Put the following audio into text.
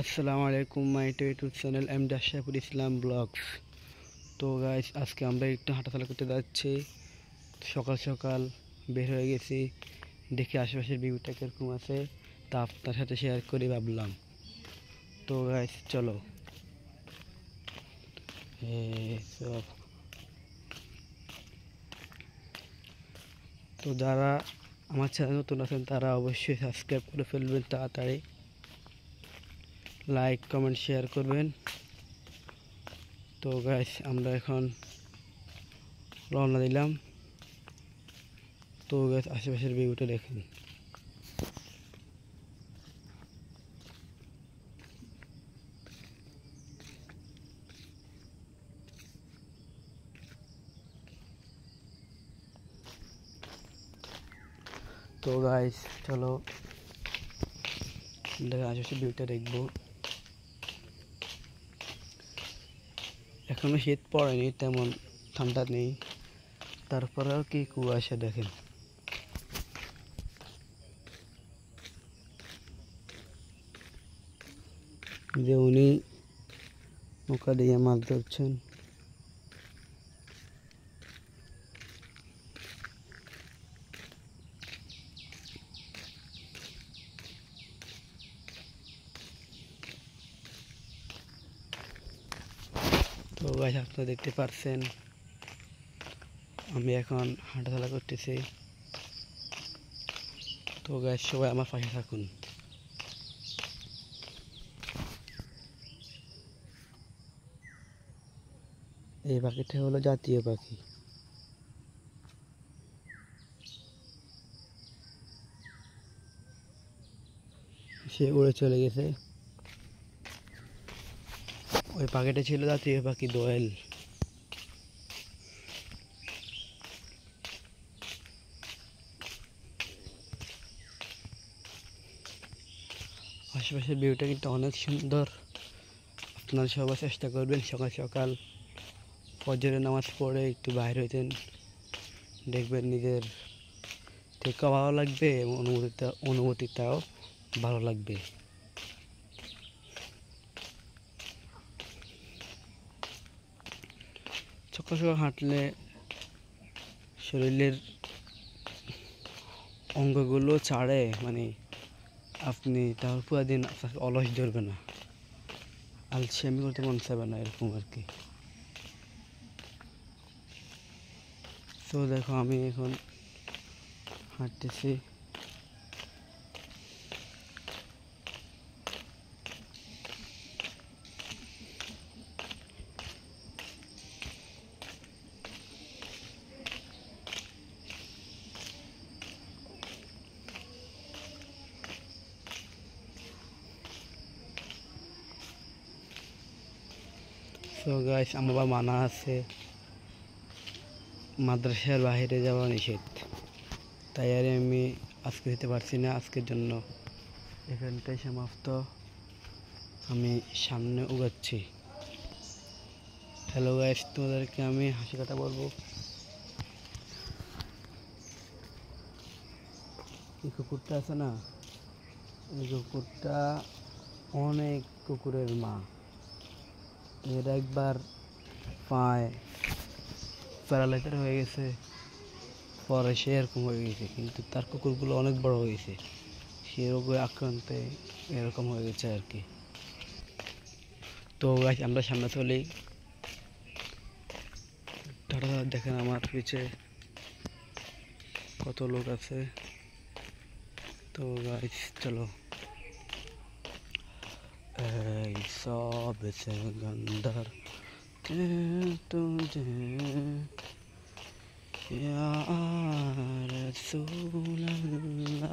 আসসালামু আলাইকুম my YouTube channel M Dashapur Islam vlogs. তো গাইস, আজকে আমরা একটু হাঁটাচলা করতে যাচ্ছি। সকাল সকাল বের হয়ে গেছি, দেখি আশেপাশের ভিউটা কীরকম আছে, তা আপনার সাথে শেয়ার করে ভাবলাম। তো গাইস চলো। তো যারা আমার চ্যানেল নতুন আছেন তারা অবশ্যই সাবস্ক্রাইব করে ফেলবেন, তাড়াতাড়ি লাইক কমেন্ট শেয়ার করবেন। তো গাইস, আমরা এখন রওনা দিলাম। তো গাইস, আশেপাশের ভিউটা দেখেন। তো গাইস চলো, আশেপাশের ভিউটা দেখবো। এখনো শীত পড়েনি, তেমন ঠান্ডা নেই, তারপরেও কি কুয়াশা দেখেন। যে উনি নৌকা দিয়ে মাছ ধরছেন। তো গাইস, আপনারা দেখতে পাচ্ছেন আমি এখন হাঁটাচলা করতেছি। তো গাইস, সবাই আমার পাশে থাকুন। এই পাখিটা হলো জাতীয় পাখি। সে উড়ে চলে গেছে। ওই পাখিটা ছিল জাতীয় পাখি দোয়েল। আশেপাশের ভিউটা কিন্তু অনেক সুন্দর। আপনারা সবাই চেষ্টা করবেন সকাল সকাল ফজরের নামাজ পড়ে একটু বাইরে হইতেন, দেখবেন নিজের থেকেও ভালো লাগবে এবং অনুভূতিটাও ভালো লাগবে। সকাল সকাল হাঁটলে শরীরের অঙ্গগুলো ছাড়ে, মানে আপনি তার পুরো দিন আপনাকে অলস ধরবে না, আলসেমি করতে মন চাইবে না, এরকম আর কি। তো দেখো, আমি এখন হাঁটতেছি। তো গাইস, আমার বাবা মানা আছে মাদ্রাসার বাইরে যাওয়া নিষেধ, তাই আর আমি আজকে যেতে পারছি না। আজকের জন্য এখানটাই সমাপ্ত। আমি সামনে উগাচ্ছি। হ্যালো গাইস, তোমাদেরকে আমি হাসি কথা বলবো। এই কুকুরটা আছে না, এই কুকুরটা অনেক কুকুরের মা। এর একবার পায়ে প্যারালাইজার হয়ে গেছে, পরে সে এরকম হয়ে গেছে, কিন্তু তার কুকুরগুলো অনেক বড় হয়ে গেছে, সে রোগে আক্রান্তে এরকম হয়ে গেছে আর কি। তো গাইস, আমরা সামনে চলি। টাটা, দেখেন আমার পিছে কত লোক আছে। তো গাইস চলো। এই সব গন্ধার কে তুঝে ইয়া রাসূলুল্লাহ।